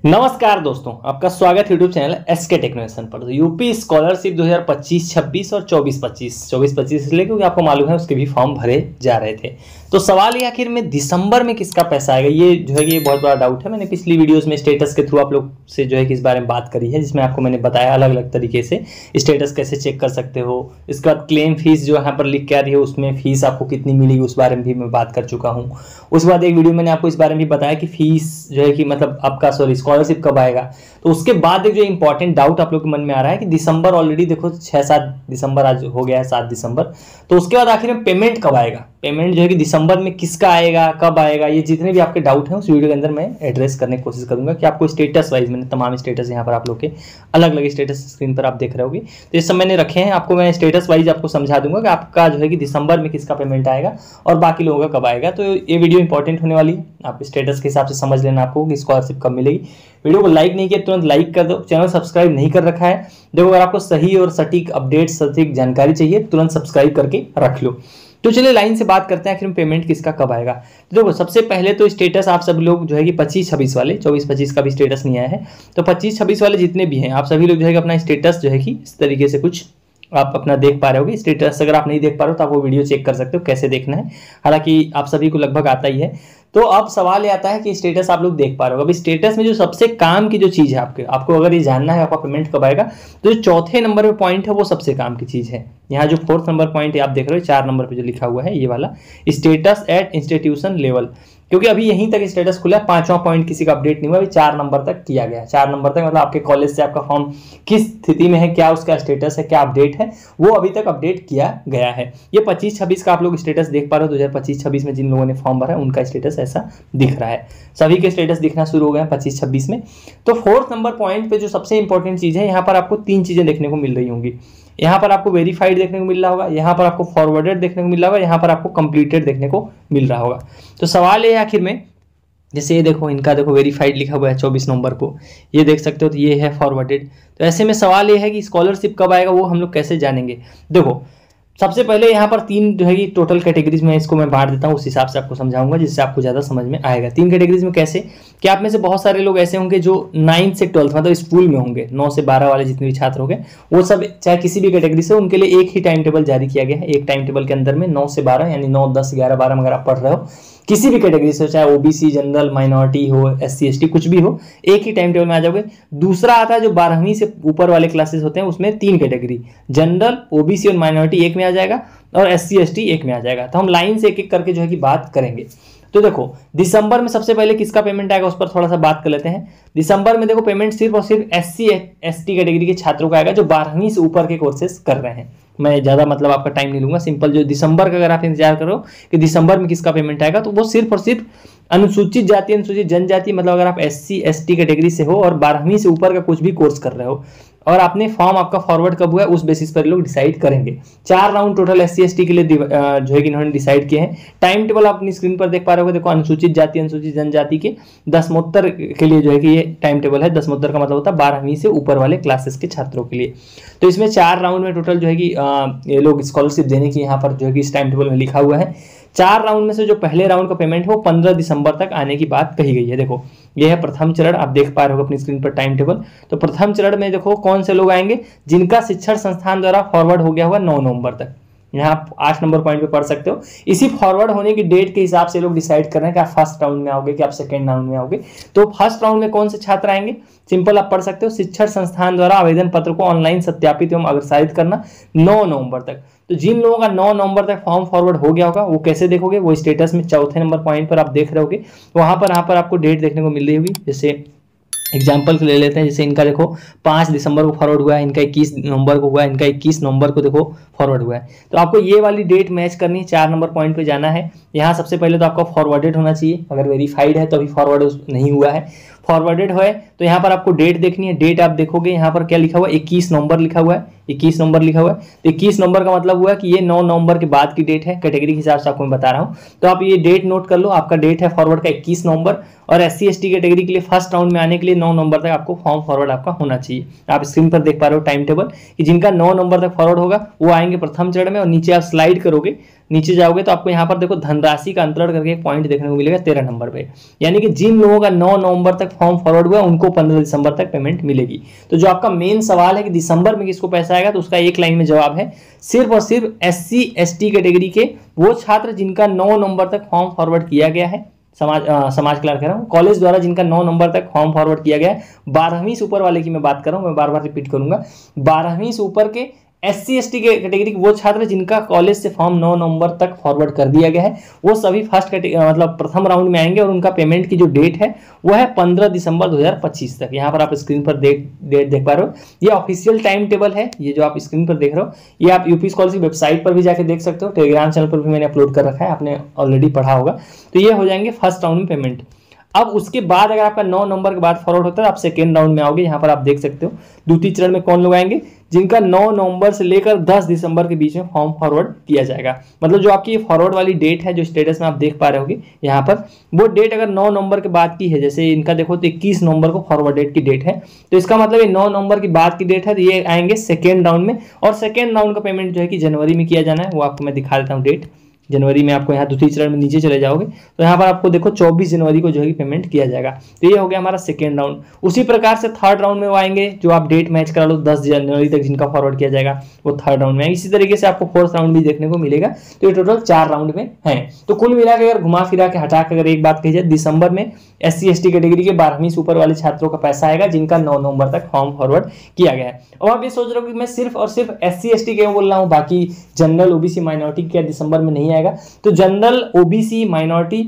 नमस्कार दोस्तों, आपका स्वागत यूट्यूब चैनल एसके टेक्नोलॉजी पर। तो यूपी स्कॉलरशिप 2025-26 और 24-25 इसलिए क्योंकि आपको मालूम है उसके भी फॉर्म भरे जा रहे थे। तो सवाल ये आखिर में दिसंबर में किसका पैसा आएगा, ये जो है ये बहुत बड़ा डाउट है। मैंने पिछली वीडियोस में स्टेटस के थ्रू आप लोग से जो है कि इस बारे में बात करी है, जिसमें आपको मैंने बताया अलग अलग तरीके से स्टेटस कैसे चेक कर सकते हो। इसके बाद क्लेम फीस जो यहाँ पर लिख के आ रही है उसमें फीस आपको कितनी मिलेगी उस बारे में भी मैं बात कर चुका हूँ। उसके बाद एक वीडियो मैंने आपको इस बारे में भी बताया कि फीस जो है कि मतलब आपका स्कॉलरशिप कब आएगा। तो उसके बाद एक जो इंपॉर्टेंट डाउट आप लोग के मन में आ रहा है कि दिसंबर ऑलरेडी देखो 6-7 दिसंबर आज हो गया है, 7 दिसंबर। तो उसके बाद आखिर में पेमेंट कब आएगा, पेमेंट जो है कि दिसंबर में किसका आएगा, कब आएगा, ये जितने भी आपके डाउट हैं उस वीडियो के अंदर मैं एड्रेस करने की कोशिश करूंगा कि आपको स्टेटस वाइज मैंने तमाम स्टेटस यहाँ पर आप लोग के अलग अलग स्टेटस स्क्रीन पर आप देख रहे होगे। तो ये सब मैंने रखे हैं, आपको मैं स्टेटस वाइज आपको समझा दूंगा कि आपका जो है कि दिसंबर में किसका पेमेंट आएगा और बाकी लोगों का कब आएगा। तो ये वीडियो इंपॉर्टेंट होने वाली है, आप स्टेटस के हिसाब से समझ लेना आपको कि स्कॉलरशिप कब मिलेगी। वीडियो को लाइक नहीं किया तुरंत लाइक कर दो, चैनल सब्सक्राइब नहीं कर रखा है देखो, अगर आपको सही और सटीक अपडेट सटीक जानकारी चाहिए तुरंत सब्सक्राइब करके रख लो। तो चलिए लाइन से बात करते हैं आखिर में पेमेंट किसका कब आएगा। तो देखो सबसे पहले तो स्टेटस आप सब लोग जो है कि 25-26 वाले, 24-25 का भी स्टेटस नहीं आया है, तो 25-26 वाले जितने भी हैं आप सभी लोग जो है कि अपना स्टेटस जो है कि इस तरीके से कुछ आप अपना देख पा रहे होगे। स्टेटस अगर आप नहीं देख पा रहे हो तो आप वो वीडियो चेक कर सकते हो कैसे देखना है, हालांकि आप सभी को लगभग आता ही है। तो अब सवाल ये आता है कि स्टेटस आप लोग देख पा रहे हो। अब स्टेटस में जो सबसे काम की जो चीज़ है आपको अगर ये जानना है आपका पेमेंट कब आएगा, तो जो चौथे नंबर पे पॉइंट है वो सबसे काम की चीज़ है। यहाँ जो 4th नंबर पॉइंट आप देख रहे हो 4 नंबर पे जो लिखा हुआ है ये वाला स्टेटस एट इंस्टीट्यूशन लेवल, क्योंकि अभी यहीं तक स्टेटस खुला है, 5वां पॉइंट किसी का अपडेट नहीं हुआ, अभी 4 नंबर तक किया गया है। 4 नंबर तक मतलब आपके कॉलेज से आपका फॉर्म किस स्थिति में है, क्या उसका स्टेटस है, क्या अपडेट है, वो अभी तक अपडेट किया गया है। ये 25-26 का आप लोग स्टेटस देख पा रहे हो। 2025-26 में जिन लोगों ने फॉर्म भरा है उनका स्टेटस ऐसा दिख रहा है, सभी के स्टेटस दिखना शुरू हो गए हैं 25-26 में। तो 4th नंबर पॉइंट पे जो सबसे इंपॉर्टेंट चीज़ है, यहाँ पर आपको 3 चीज़ें देखने को मिल रही होंगी। यहाँ पर आपको वेरीफाइड देखने को मिल रहा होगा, यहाँ पर आपको फॉरवर्डेड देखने को मिल रहा होगा, यहाँ पर आपको कंप्लीटेड देखने को मिल रहा होगा। तो सवाल ये आखिर में, जैसे ये देखो इनका देखो वेरीफाइड लिखा हुआ है 24 नंबर को, ये देख सकते हो, तो ये है फॉरवर्डेड। तो ऐसे में सवाल ये है कि स्कॉलरशिप कब आएगा वो हम लोग कैसे जानेंगे। देखो सबसे पहले यहाँ पर 3 जो है कि टोटल कैटेगरीज में इसको मैं बांट देता हूँ, उस हिसाब से आपको समझाऊंगा जिससे आपको ज़्यादा समझ में आएगा। 3 कैटेगरीज में कैसे कि आप में से बहुत सारे लोग ऐसे होंगे जो 9th से 12th मतलब स्कूल में होंगे, 9 से 12 वाले जितने भी छात्र होंगे वो सब चाहे किसी भी कैटेगरी से, उनके लिए एक ही टाइम टेबल जारी किया गया है। एक टाइम टेबल के अंदर में 9 से 12 यानी 9, 10, 11, 12 अगर आप पढ़ रहे हो किसी भी कैटेगरी से, चाहे ओबीसी, जनरल, माइनॉरिटी हो, SC ST कुछ भी हो, एक ही टाइम टेबल में आ जाओगे। दूसरा आता है जो 12वीं से ऊपर वाले क्लासेस होते हैं, उसमें 3 कैटेगरी, जनरल, ओबीसी और माइनॉरिटी एक में आ जाएगा और SC ST एक में आ जाएगा। तो हम लाइन से एक एक करके जो है कि बात करेंगे। तो देखो दिसंबर में सबसे पहले किसका पेमेंट आएगा उस पर थोड़ा सा बात कर लेते हैं। दिसंबर में देखो पेमेंट सिर्फ और सिर्फ SC ST कैटेगरी के छात्रों का आएगा जो 12वीं से ऊपर के कोर्सेज कर रहे हैं। मैं ज़्यादा मतलब आपका टाइम नहीं लूंगा, सिंपल जो दिसंबर का अगर आप इंतजार करो कि दिसंबर में किसका पेमेंट आएगा, तो वो सिर्फ और सिर्फ अनुसूचित जाति, अनुसूचित जनजाति, मतलब अगर आप SC ST कैटेगरी से हो और 12वीं से ऊपर का कुछ भी कोर्स कर रहे हो और आपने फॉर्म आपका फॉरवर्ड कब हुआ है उस बेसिस पर लोग डिसाइड करेंगे। 4 राउंड टोटल SC ST के लिए जो है कि इन्होंने डिसाइड किए हैं। टाइम टेबल आप अपनी स्क्रीन पर देख पा रहे हो, देखो अनुसूचित जाति अनुसूचित जनजाति के दसमोत्तर के लिए जो है कि ये टाइम टेबल है। दसमोत्तर का मतलब होता है 12वीं से ऊपर वाले क्लासेस के छात्रों के लिए। तो इसमें 4 राउंड में टोटल जो है कि ये लोग स्कॉलरशिप देने की यहाँ पर जो है कि इस टाइम टेबल में लिखा हुआ है। 4 राउंड में से जो पहले राउंड का पेमेंट है वो 15 दिसंबर तक आने की बात कही गई है। देखो ये है प्रथम चरण, आप देख पा रहे हो अपनी स्क्रीन पर टाइम टेबल। तो प्रथम चरण में देखो कौन से लोग आएंगे, जिनका शिक्षण संस्थान द्वारा फॉरवर्ड हो गया हुआ 9 नवंबर तक। यहाँ आप 8 नंबर पॉइंट पे पढ़ सकते हो। इसी फॉरवर्ड होने की डेट के हिसाब से लोग डिसाइड कर रहे हैं कि आप फर्स्ट राउंड में आओगे कि आप सेकेंड राउंड में आओगे। तो फर्स्ट राउंड में कौन से छात्र आएंगे, सिंपल आप पढ़ सकते हो, शिक्षण संस्थान द्वारा आवेदन पत्र को ऑनलाइन सत्यापित एवं अग्रसारित करना 9 नवंबर तक। तो जिन लोगों का 9 नवंबर तक फॉर्म फॉरवर्ड हो गया होगा वो कैसे देखोगे, वो स्टेटस में 4थे नंबर पॉइंट पर आप देख रहे होगे, वहां पर आपको डेट देखने को मिल रही होगी। जैसे एग्जाम्पल ले लेते हैं, जैसे इनका देखो 5 दिसंबर को फॉरवर्ड हुआ है, इनका 21 नवंबर को हुआ है, इनका 21 नवंबर को देखो फॉरवर्ड हुआ है। तो आपको ये वाली डेट मैच करनी है, 4 नंबर पॉइंट पे जाना है। यहाँ सबसे पहले तो आपका फॉरवर्डेड होना चाहिए, अगर वेरीफाइड है तो अभी फॉरवर्ड नहीं हुआ है। फॉरवर्डेड है तो यहाँ पर आपको डेट देखनी है। डेट आप देखोगे यहाँ पर क्या लिखा हुआ है, 21 नवंबर लिखा हुआ है, 21 नवंबर लिखा हुआ है। तो 21 नवंबर का मतलब हुआ कि ये 9 नवंबर के बाद की डेट है, कैटेगरी के हिसाब से आपको मैं बता रहा हूँ। तो आप ये डेट नोट कर लो, आपका डेट है फॉरवर्ड का 21 नवंबर और SC ST कैटेगरी के लिए फर्स्ट राउंड में आने के लिए 9 नवंबर तक आपको फॉर्म फॉरवर्ड आपका होना चाहिए। आप स्क्रीन पर देख पा रहे हो टाइम टेबल कि जिनका 9 नवंबर तक फॉरवर्ड होगा वो आएंगे प्रथम चरण में, और नीचे आप स्लाइड करोगे नीचे जाओगे तो आपको यहाँ पर देखो धनराशि का अंतरण करके एक पॉइंट देखने को मिलेगा 13 नंबर पे, यानी कि जिन लोगों का 9 नवंबर तक फॉर्म फॉरवर्ड हुआ उनको 15 दिसंबर तक पेमेंट मिलेगी। तो जो आपका मेन सवाल है कि दिसंबर में किसको पैसा आएगा, तो उसका एक लाइन में जवाब है सिर्फ और सिर्फ SC/ST कैटेगरी के वो छात्र जिनका 9 नवंबर तक फॉर्म फॉरवर्ड किया गया है, समाज कल्याण कह रहा हूँ, कॉलेज द्वारा जिनका 9 नवंबर तक फॉर्म फॉरवर्ड किया गया है, 12वीं से ऊपर वाले की मैं बात कर रहा हूँ, मैं बार बार रिपीट करूंगा, 12वीं से ऊपर के SC/ST के कैटेगरी के वो छात्र जिनका कॉलेज से फॉर्म 9 नवंबर तक फॉरवर्ड कर दिया गया है, वो सभी फर्स्ट मतलब प्रथम राउंड में आएंगे और उनका पेमेंट की जो डेट है वो है 15 दिसंबर 2025 तक। यहाँ पर आप स्क्रीन पर डेट देख पा रहे हो, ये ऑफिशियल टाइम टेबल है, ये जो आप स्क्रीन पर देख रहे हो ये आप यूपी स्कॉलरशिप वेबसाइट पर भी जाके देख सकते हो, टेलीग्राम चैनल पर भी मैंने अपलोड कर रखा है, आपने ऑलरेडी पढ़ा होगा। तो ये हो जाएंगे फर्स्ट राउंड में पेमेंट। अब उसके बाद अगर आपका 9 नंबर के बाद फॉरवर्ड होता है आप सेकेंड राउंड में आओगे, यहाँ पर आप देख सकते हो द्वितीय चरण में कौन लोग आएंगे, जिनका 9 नवंबर से लेकर 10 दिसंबर के बीच में फॉर्म फॉरवर्ड किया जाएगा। मतलब जो आपकी फॉरवर्ड वाली डेट है जो स्टेटस में आप देख पा रहे होगे यहाँ पर, वो डेट अगर 9 नवंबर के बाद की है, जैसे इनका देखो तो 21 नवंबर को फॉरवर्ड डेट की डेट है, तो इसका मतलब ये 9 नवंबर की बाद की डेट है, तो ये आएंगे सेकेंड राउंड में। और सेकेंड राउंड का पेमेंट जो है कि जनवरी में किया जाना है, वो आपको मैं दिखा देता हूँ डेट। जनवरी में आपको यहाँ द्वितीय चरण में नीचे चले जाओगे तो यहाँ पर आपको देखो 24 जनवरी को जो है पेमेंट किया जाएगा। तो ये हो गया हमारा सेकेंड राउंड। उसी प्रकार से थर्ड राउंड में वो आएंगे जो आप डेट मैच करा लो 10 जनवरी तक जिनका फॉरवर्ड किया जाएगा वो थर्ड राउंड में आएंगे। इसी तरीके से आपको फोर्थ राउंड भी देखने को मिलेगा। तो ये टोटल 4 राउंड में है। तो कुल मिला के अगर घुमा फिरा के हटा के अगर एक बात कही जाए, दिसंबर में SC/ST कैटेगरी के 12वीं से ऊपर वाले छात्रों का पैसा आएगा जिनका 9 नवंबर तक फॉर्म फॉरवर्ड किया गया है। और आप ये सोच रहे हो कि मैं सिर्फ और सिर्फ SC/ST क्यों बोल रहा हूँ, बाकी जनरल OBC माइनॉरिटी क्या दिसंबर में नहीं आएगा? तो जनरल OBC माइनॉरिटी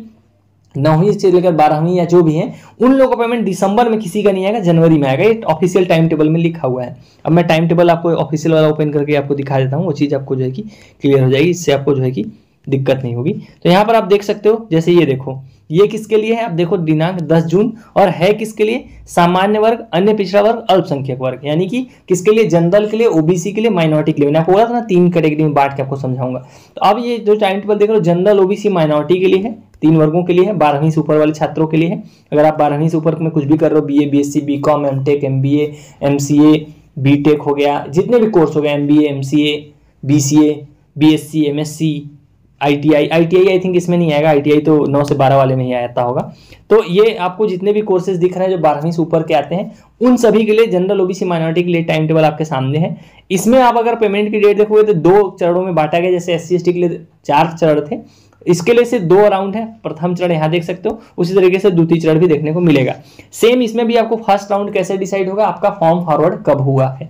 9वीं से लेकर 12वीं या जो भी हैं उन लोगों का पेमेंट दिसंबर में किसी का नहीं आएगा, जनवरी में आएगा। ये ऑफिशियल टाइम टेबल में लिखा हुआ है। अब मैं टाइम टेबल आपको ऑफिशियल वाला ओपन करके आपको दिखा देता हूँ, वो चीज़ आपको जो है कि क्लियर हो जाएगी, इससे आपको जो है कि दिक्कत नहीं होगी। तो यहाँ पर आप देख सकते हो, जैसे ये देखो ये किसके लिए है, आप देखो दिनांक 10 जून और है किसके लिए, सामान्य वर्ग, अन्य पिछड़ा वर्ग, अल्पसंख्यक वर्ग, यानी कि किसके लिए, जनरल के लिए, OBC के लिए, माइनॉरिटी के लिए। मैंने आपको बोला था ना 3 कैटेगरी में बांट के आपको समझाऊंगा। तो अब ये जो टाइम टेबल देख रहे हो जनरल OBC माइनॉरिटी के लिए है, 3 वर्गों के लिए है, 12वीं से ऊपर वाले छात्रों के लिए है। अगर आप 12वीं से ऊपर में कुछ भी कर रहे हो, BA BSc BCom MTech MBA MCA BTech हो गया, जितने भी कोर्स हो गए MBA MCA BCA BSc MSc ITI I think इसमें नहीं आएगा, ITI तो 9 से 12 वाले में ही आता होगा। तो ये आपको जितने भी कोर्सेज दिख रहे हैं जो 12वीं से ऊपर के आते हैं उन सभी के लिए जनरल OBC माइनॉरिटी के लिए टाइम टेबल आपके सामने है। इसमें आप अगर पेमेंट की डेट देखोगे तो 2 चरणों में बांटा गया। जैसे SC/ST के लिए 4 चरण थे, इसके लिए सिर्फ 2 राउंड है। प्रथम चरण यहाँ देख सकते हो, उसी तरीके से द्वितीय चरण भी देखने को मिलेगा। सेम इसमें भी आपको फर्स्ट राउंड कैसे डिसाइड होगा, आपका फॉर्म फॉरवर्ड कब हुआ है।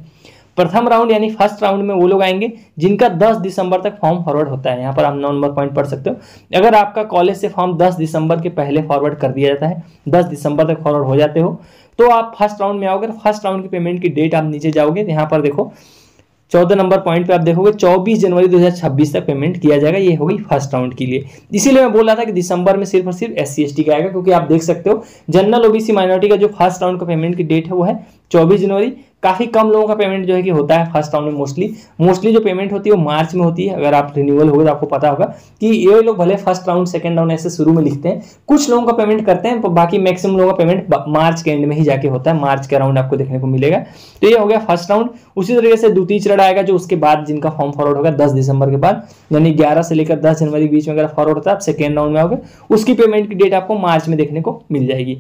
प्रथम राउंड यानी फर्स्ट राउंड में वो लोग आएंगे जिनका 10 दिसंबर तक फॉर्म फॉरवर्ड होता है। यहाँ पर आप 9 नंबर पॉइंट पढ़ सकते हो। अगर आपका कॉलेज से फॉर्म 10 दिसंबर के पहले फॉरवर्ड कर दिया जाता है, 10 दिसंबर तक फॉरवर्ड हो जाते हो, तो आप फर्स्ट राउंड में आओगे। फर्स्ट राउंड की पेमेंट की डेट आप नीचे जाओगे, यहाँ पर देखो 14 नंबर पॉइंट पे आप देखोगे 24 जनवरी 2026 तक पेमेंट किया जाएगा। ये होगी फर्स्ट राउंड के लिए। इसीलिए मैं बोल रहा था कि दिसंबर में सिर्फ और सिर्फ SC/ST का आएगा, क्योंकि आप देख सकते हो जनरल OBC माइनॉरिटी का जो फर्स्ट राउंड का पेमेंट की डेट है वो है 24 जनवरी। काफी कम लोगों का पेमेंट जो है कि होता है फर्स्ट राउंड में। मोस्टली जो पेमेंट होती है वो मार्च में होती है। अगर आप रिन्यूअल होगा तो आपको पता होगा कि ये लोग भले फर्स्ट राउंड सेकंड राउंड ऐसे शुरू में लिखते हैं, कुछ लोगों का पेमेंट करते हैं, बाकी मैक्सिमम लोगों का पेमेंट मार्च के एंड में ही जाके होता है। मार्च का राउंड आपको देखने को मिलेगा। तो ये हो गया फर्स्ट राउंड। उसी तरीके से द्वितीय चरण आएगा जो उसके बाद जिनका फॉर्म फॉरवर्ड होगा 10 दिसंबर के बाद, यानी 11 से लेकर 10 जनवरी के बीच में अगर फॉरवर्ड होता है आप सेकेंड राउंड में आओगे, उसकी पेमेंट की डेट आपको मार्च में देखने को मिल जाएगी।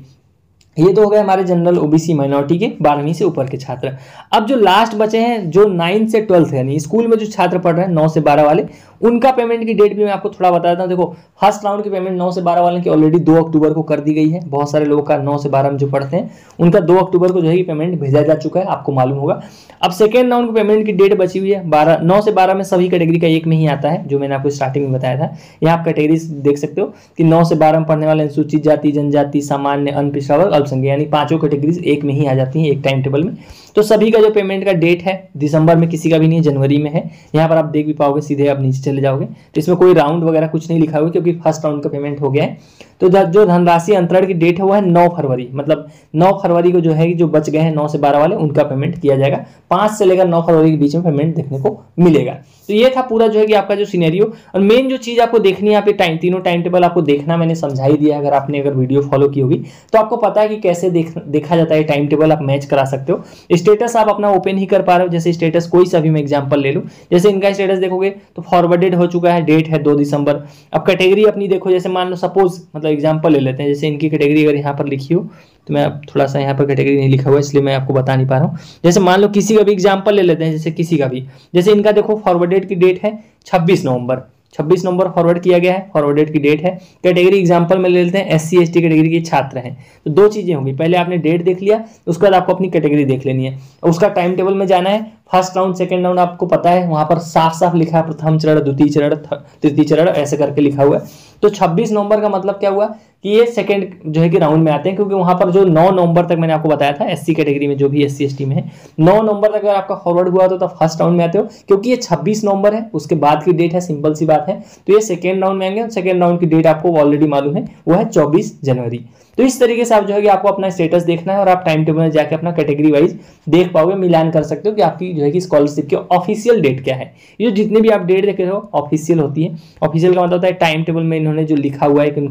ये तो हो गए हमारे जनरल OBC माइनॉरिटी के 12वीं से ऊपर के छात्र। अब जो लास्ट बचे हैं जो 9 से 12 है, यानी स्कूल में जो छात्र पढ़ रहे हैं 9 से 12 वाले, उनका पेमेंट की डेट भी मैं आपको थोड़ा बता देता हूँ। देखो फर्स्ट राउंड की पेमेंट 9 से 12 वाले की ऑलरेडी 2 अक्टूबर को कर दी गई है। बहुत सारे लोगों का 9 से 12 में जो पढ़ते हैं उनका 2 अक्टूबर को जो है पेमेंट भेजा जा चुका है, आपको मालूम होगा। अब सेकेंड राउंड की पेमेंट की डेट बची हुई है 9 से 12 में सभी कैटेगरी का एक में ही आता है, जो मैंने आपको स्टार्टिंग में बताया था। यहाँ आप कैटेगरी देख सकते हो कि 9 से 12 में पढ़ने वाले अनुसूचित जाति, जनजाति, सामान्य, अन्य पिछड़ा वर्ग, अल्पसंख्यक, यानी 5 कैटेगरीज एक में ही आ जाती हैं एक टाइम टेबल में। तो सभी का जो पेमेंट का डेट है दिसंबर में किसी का भी नहीं, जनवरी में है। यहाँ पर आप देख भी पाओगे, सीधे आप नीचे चले जाओगे तो इसमें कोई राउंड वगैरह कुछ नहीं लिखा हुआ क्योंकि फर्स्ट राउंड का पेमेंट हो गया है। तो जो धनराशि अंतरण की डेट है वो है 9 फरवरी, मतलब 9 फरवरी को जो है जो बच गए हैं 9 से 12 वाले उनका पेमेंट किया जाएगा। 5 से लेकर 9 फरवरी के बीच में पेमेंट देखने को मिलेगा। तो ये था पूरा जो है कि आपका जो सिनेरियो। और मेन जो चीज आपको देखनी है, यहाँ पे तीनों टाइम टेबल आपको देखना मैंने समझा ही दिया। अगर आपने वीडियो फॉलो की होगी तो आपको पता है कि कैसे देखा जाता है टाइम टेबल, आप मैच करा सकते हो। स्टेटस आप अपना ओपन ही कर पा रहे हो, जैसे स्टेटस कोई सा भी मैं एग्जांपल ले लूं, जैसे इनका स्टेटस देखोगे तो फॉरवर्ड फॉरवर्डेड हो चुका है, डेट है 2 दिसंबर। अब कैटेगरी अपनी देखो, जैसे मान लो सपोज मतलब एग्जांपल ले लेते हैं, जैसे इनकी कैटेगरी अगर यहाँ पर लिखी हो तो मैं थोड़ा सा यहाँ पर कैटेगरी नहीं लिखा हुआ इसलिए मैं आपको बता नहीं पा रहा हूँ। जैसे मान लो किसी का भी एग्जांपल ले लेते हैं, जैसे किसी का भी, जैसे इनका देखो फॉरवर्डेड की डेट है 26 नवंबर, 26 नवंबर फॉरवर्ड किया गया है, फॉरवर्डेड की डेट है। कैटेगरी एग्जांपल में ले लेते हैं SC ST कैटेगरी के छात्र हैं। तो दो चीजें होंगी, पहले आपने डेट देख लिया, उसके बाद आपको अपनी कैटेगरी देख लेनी है, उसका टाइम टेबल में जाना है। फर्स्ट राउंड सेकंड राउंड आपको पता है, वहां पर साफ साफ लिखा है प्रथम चरण, द्वितीय चरण, तृतीय चरण, ऐसे करके लिखा हुआ है। तो 26 नवंबर का मतलब क्या हुआ कि ये सेकंड जो है कि राउंड में आते हैं, क्योंकि वहां पर जो 9 नवंबर तक मैंने आपको बताया था SC कैटेगरी में जो भी SC ST में है, 9 नवंबर तक अगर आपका फॉरवर्ड हुआ तो फर्स्ट राउंड में आते हो, क्योंकि ये 26 नवंबर है, उसके बाद की डेट है, सिंपल सी बात है। तो ये सेकंड राउंड में आएंगे, सेकंड राउंड की डेट आपको ऑलरेडी मालूम है, वो है 24 जनवरी। तो इस तरीके से आप जो है कि आपको अपना स्टेटस देखना है और आप टाइम टेबल में जाके अपना कैटेगरी वाइज देख पाओगे, मिलान कर सकते हो कि आपकी जो है कि स्कॉलरशिप की ऑफिशियल डेट क्या है। ये जितने भी आप डेट देख रहे हो ऑफिशियल होती है। ऑफिशियल का मतलब होता है टाइम टेबल में इन्होंने जो लिखा हुआ है कि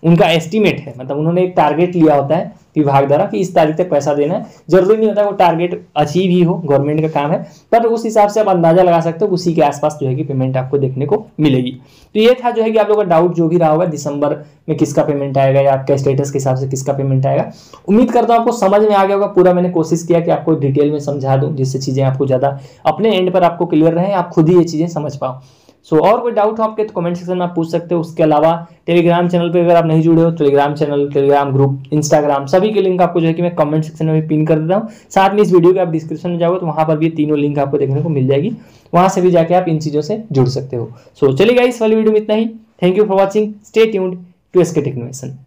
उनका एस्टीमेट है, मतलब उन्होंने एक टारगेट लिया होता है विभाग द्वारा कि इस तारीख तक पैसा देना है। जरूरी नहीं होता वो टारगेट अचीव ही हो, गवर्नमेंट का काम है, पर उस हिसाब से आप अंदाजा लगा सकते हो, उसी के आसपास जो है कि पेमेंट आपको देखने को मिलेगी। तो ये था जो है कि आप लोगों का डाउट जो भी रहा होगा दिसंबर में किसका पेमेंट आएगा या आपका स्टेटस के हिसाब से किसका पेमेंट आएगा। उम्मीद करता हूँ आपको समझ में आ गया होगा। पूरा मैंने कोशिश किया कि आपको डिटेल में समझा दूं, जिससे चीजें आपको ज्यादा अपने एंड पर आपको क्लियर रहे, आप खुद ही ये चीजें समझ पाओ। सो और कोई डाउट हो आपके तो कमेंट सेक्शन में आप पूछ सकते हो। उसके अलावा टेलीग्राम चैनल पे अगर आप नहीं जुड़े हो, Telegram channel, Telegram group, Instagram, सभी के लिंक आपको जो है कि मैं कमेंट सेक्शन में भी पिन कर देता हूँ। साथ में इस वीडियो के आप डिस्क्रिप्शन में जाओगे तो वहां पर भी तीनों लिंक आपको देखने को मिल जाएगी, वहां से भी जाके आप इन चीजों से जुड़ सकते हो। सो चलिए गाइस, इस वाली वीडियो में इतना ही। Thank you for watching, stay tuned to SK टेक्नोवेशन।